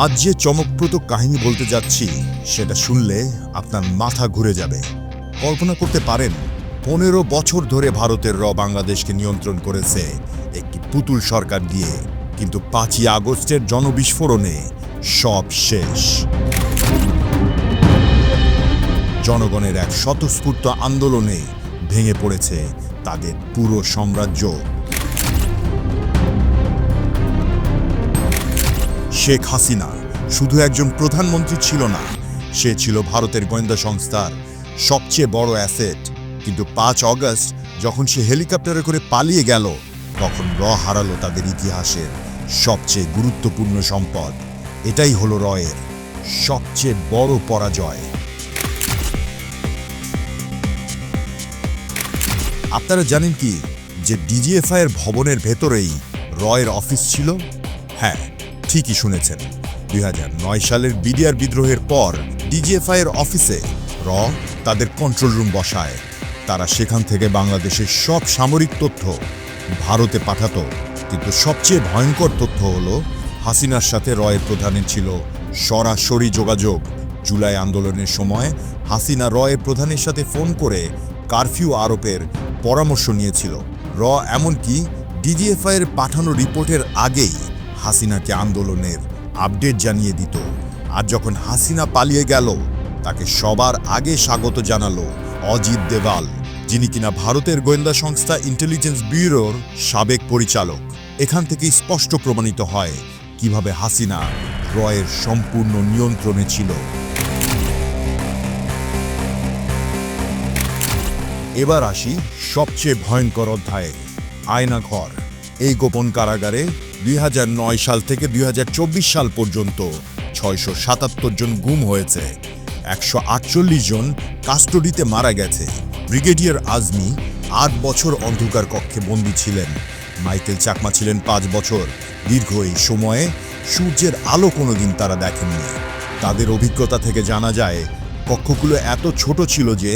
আজ যে চমকপ্রদ কাহিনী বলতে যাচ্ছি সেটা শুনলে আপনার মাথা ঘুরে যাবে। কল্পনা করতে পারেন 15 বছর ধরে ভারতের বাংলাদেশকে নিয়ন্ত্রণ করেছে একটি পুতুল সরকার দিয়ে, কিন্তু 5ই আগস্টের জনবিস্ফোরণে সব শেষ। জনগণের এক স্বতঃস্ফূর্ত আন্দোলনে ভেঙে পড়েছে তাদের পুরো সাম্রাজ্য। শেখ হাসিনা শুধু একজন প্রধানমন্ত্রী ছিল না, সে ছিল ভারতের গোয়েন্দা সংস্থার সবচেয়ে বড় অ্যাসেট। কিন্তু 5 আগস্ট যখন সে হেলিকপ্টারে করে পালিয়ে গেল, তখন হারালো তাদের ইতিহাসের সবচেয়ে গুরুত্বপূর্ণ সম্পদ। এটাই হলো এর সবচেয়ে বড় পরাজয়। আপনারা জানেন কি যে ডিজিএফআই এর ভবনের ভেতরেই এর অফিস ছিল? হ্যাঁ, ঠিকই শুনেছেন। 2009 সালের বিডিআর বিদ্রোহের পর ডিজিএফআই এর অফিসে তাদের কন্ট্রোল রুম বসায়। তারা সেখান থেকে বাংলাদেশের সব সামরিক তথ্য ভারতে পাঠাতো। কিন্তু সবচেয়ে ভয়ঙ্কর তথ্য হলো হাসিনার সাথে এর প্রধানের ছিল সরাসরি যোগাযোগ। জুলাই আন্দোলনের সময় হাসিনা এর প্রধানের সাথে ফোন করে কারফিউ আরোপের পরামর্শ নিয়েছিল। এমনকি ডিজিএফআই এর পাঠানো রিপোর্টের আগেই হাসিনাকে আন্দোলনের আপডেট জানিয়ে দিত। আর যখন হাসিনা পালিয়ে গেল, তাকে সবার আগে স্বাগত জানালো অজিত দেওয়াল, যিনি কিনা ভারতের গোয়েন্দা সংস্থা ইন্টেলিজেন্স ব্যুরোর সাবেক পরিচালক। এখান থেকেই স্পষ্ট প্রমাণিত হয় কিভাবে হাসিনা এর সম্পূর্ণ নিয়ন্ত্রণে ছিল। এবার আসি সবচেয়ে ভয়ঙ্কর অধ্যায়ে, আয়নাঘর। এই গোপন কারাগারে 2009 সাল থেকে 2024 সাল পর্যন্ত 677 জন গুম হয়েছে, 148 জন কাস্টডিতে মারা গেছে। ব্রিগেডিয়ার আজমি 8 বছর অন্ধকার কক্ষে বন্দী ছিলেন। মাইকেল চাকমা ছিলেন 5 বছর। দীর্ঘ এই সময়ে সূর্যের আলো কোনোদিন তারা দেখেননি। তাদের অভিজ্ঞতা থেকে জানা যায় কক্ষগুলো এত ছোট ছিল যে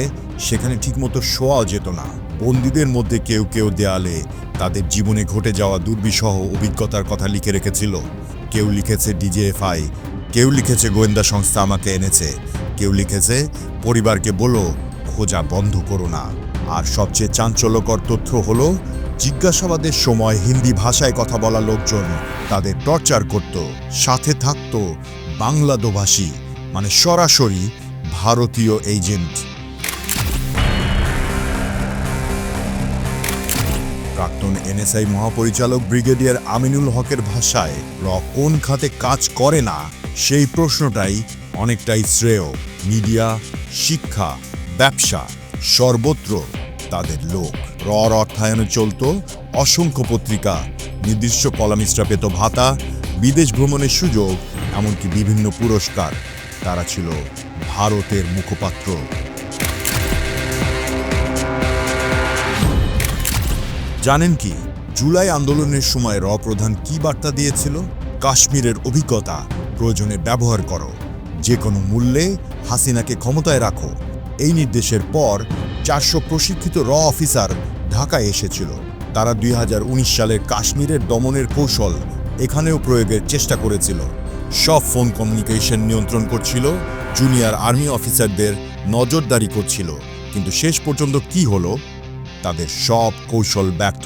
সেখানে ঠিকমতো শোয়াও যেত না। বন্দীদের মধ্যে কেউ কেউ দেয়ালে তাদের জীবনে ঘটে যাওয়া দুর্বিষহ অভিজ্ঞতার কথা লিখে রেখেছিল। কেউ লিখেছে ডিজিএফআই, কেউ লিখেছে গোয়েন্দা সংস্থা আমাকে এনেছে, কেউ লিখেছে পরিবারকে বলো খোঁজা বন্ধ করো না। আর সবচেয়ে চাঞ্চল্যকর তথ্য হলো জিজ্ঞাসাবাদের সময় হিন্দি ভাষায় কথা বলা লোকজন তাদের টর্চার করত। সাথে থাকত বাংলা দোভাষী, মানে সরাসরি ভারতীয় এজেন্ট। প্রাক্তন এনএসআই মহাপরিচালক ব্রিগেডিয়ার আমিনুল হকের ভাষায় কোন খাতে কাজ করে না, সেই প্রশ্নটাই অনেকটাই শ্রেয়। মিডিয়া, শিক্ষা, ব্যবসা, সর্বত্র তাদের লোক। অর্থায়নে চলত অসংখ্য পত্রিকা, নির্দিষ্ট কলামিস্টরা পেত ভাতা, বিদেশ ভ্রমণের সুযোগ, এমনকি বিভিন্ন পুরস্কার। তারা ছিল ভারতের মুখপাত্র। জানেন কি জুলাই আন্দোলনের সময় প্রধান কি বার্তা দিয়েছিল? কাশ্মীরের অভিজ্ঞতা প্রয়োজনে ব্যবহার করো, যে কোনো মূল্যে হাসিনাকে ক্ষমতায় রাখো। এই নির্দেশের পর 400 প্রশিক্ষিত অফিসার ঢাকায় এসেছিল। তারা 2019 সালের কাশ্মীরের দমনের কৌশল এখানেও প্রয়োগের চেষ্টা করেছিল। সব ফোন কমিউনিকেশন নিয়ন্ত্রণ করছিল, জুনিয়র আর্মি অফিসারদের নজরদারি করছিল। কিন্তু শেষ পর্যন্ত কি হলো? তাদের সব কৌশল ব্যর্থ।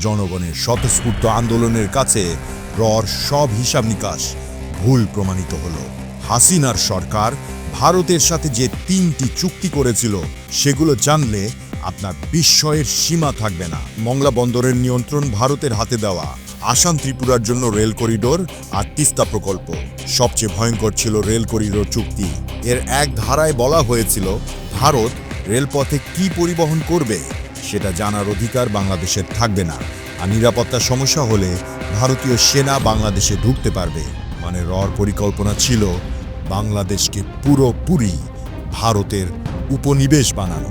জনগণের স্বতঃস্ফূর্ত আন্দোলনের কাছে সব হিসাব নিকাশ ভুল প্রমাণিত হলো। হাসিনার সরকার ভারতের সাথে যে 3টি চুক্তি করেছিল সেগুলো জানলে আপনার বিস্ময়ের সীমা থাকবে না। মংলা বন্দরের নিয়ন্ত্রণ ভারতের হাতে দেওয়া, আসাম ত্রিপুরার জন্য রেল করিডোর আর তিস্তা প্রকল্প। সবচেয়ে ভয়ঙ্কর ছিল রেল করিডোর চুক্তি। এর এক ধারায় বলা হয়েছিল ভারত রেলপথে কি পরিবহন করবে সেটা জানার অধিকার বাংলাদেশের থাকবে না, আর নিরাপত্তার সমস্যা হলে ভারতীয় সেনা বাংলাদেশে ঢুকতে পারবে। মানে পরিকল্পনা ছিল বাংলাদেশকে পুরোপুরি ভারতের উপনিবেশ বানানো।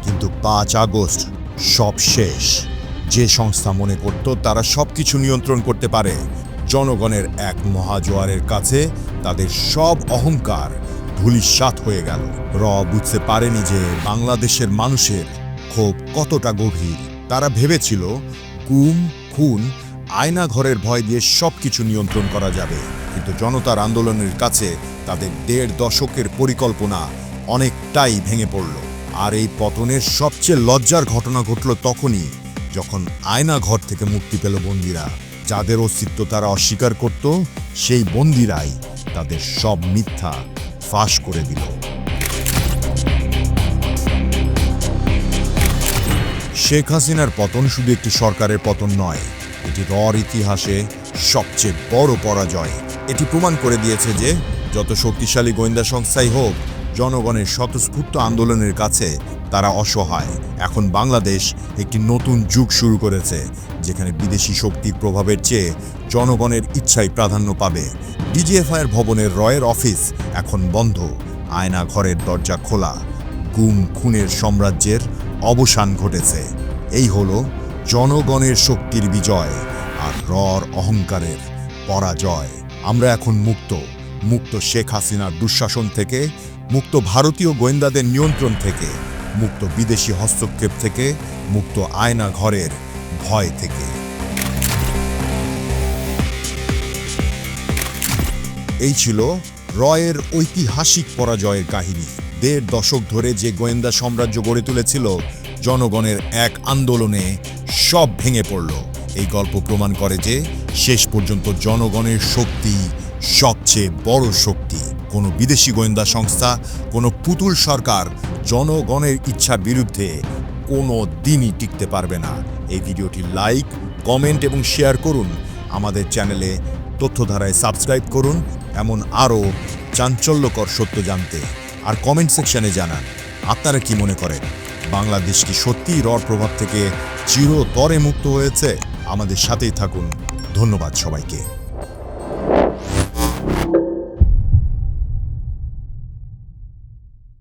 কিন্তু 5 আগস্ট সব শেষ। যে সংস্থা মনে করত তারা সবকিছু নিয়ন্ত্রণ করতে পারে, জনগণের এক মহাজোয়ারের কাছে তাদের সব অহংকার ধূলিসাৎ হয়ে গেল। বুঝতে পারেনি যে বাংলাদেশের মানুষের ক্ষোভ কতটা গভীর। তারা ভেবেছিল গুম, খুন, আয়না ঘরের ভয় দিয়ে সবকিছু নিয়ন্ত্রণ করা যাবে। কিন্তু জনতার আন্দোলনের কাছে তাদের 1.5 দশকের পরিকল্পনা অনেকটাই ভেঙে পড়ল। আর এই পতনের সবচেয়ে লজ্জার ঘটনা ঘটল তখনই, যখন আয়না ঘর থেকে মুক্তি পেল বন্দীরা। যাদের অস্তিত্ব তারা অস্বীকার করত, সেই বন্দীরাই তাদের সব মিথ্যা ফাঁস করে দিল। শেখ হাসিনার পতন শুধু একটি সরকারের পতন নয়, এটি রর ইতিহাসে সবচেয়ে বড় পরাজয়। এটি প্রমাণ করে দিয়েছে যে যত শক্তিশালী গোয়েন্দা সংস্থাই হোক, জনগণের স্বতঃস্ফূর্ত আন্দোলনের কাছে তারা অসহায়। এখন বাংলাদেশ একটি নতুন যুগ শুরু করেছে, যেখানে বিদেশি শক্তির প্রভাবের চেয়ে জনগণের ইচ্ছাই প্রাধান্য পাবে। ডিজিএফআইয়ের ভবনের রয়ের অফিস এখন বন্ধ, আয়না ঘরের দরজা খোলা। গুম খুনের সাম্রাজ্যের অবসান ঘটেছে। এই হলো জনগণের শক্তির বিজয় আর রর অহংকারের পরাজয়। আমরা এখন মুক্ত শেখ হাসিনার দুঃশাসন থেকে, মুক্ত ভারতীয় গোয়েন্দাদের নিয়ন্ত্রণ থেকে, মুক্ত বিদেশি হস্তক্ষেপ থেকে, মুক্ত আয়না ঘরের ভয় থেকে। এই ছিল রয়ের ঐতিহাসিক পরাজয়ের কাহিনী। 1.5 দশক ধরে যে গোয়েন্দা সাম্রাজ্য গড়ে তুলেছিল, জনগণের এক আন্দোলনে সব ভেঙে পড়ল। এই গল্প প্রমাণ করে যে শেষ পর্যন্ত জনগণের শক্তি সবচেয়ে বড় শক্তি। কোনো বিদেশি গোয়েন্দা সংস্থা, কোনো পুতুল সরকার জনগণের ইচ্ছার বিরুদ্ধে কোনো দিনই টিকতে পারবে না। এই ভিডিওটি লাইক, কমেন্ট এবং শেয়ার করুন। আমাদের চ্যানেলে তথ্যধারায় সাবস্ক্রাইব করুন এমন আরও চাঞ্চল্যকর সত্য জানতে। আর কমেন্ট সেকশনে জানান আপনারা কি মনে করেন, বাংলাদেশ কি সত্যিই রর প্রভাব থেকে চিরতরে মুক্ত হয়েছে? আমাদের সাথেই থাকুন। ধন্যবাদ সবাইকে।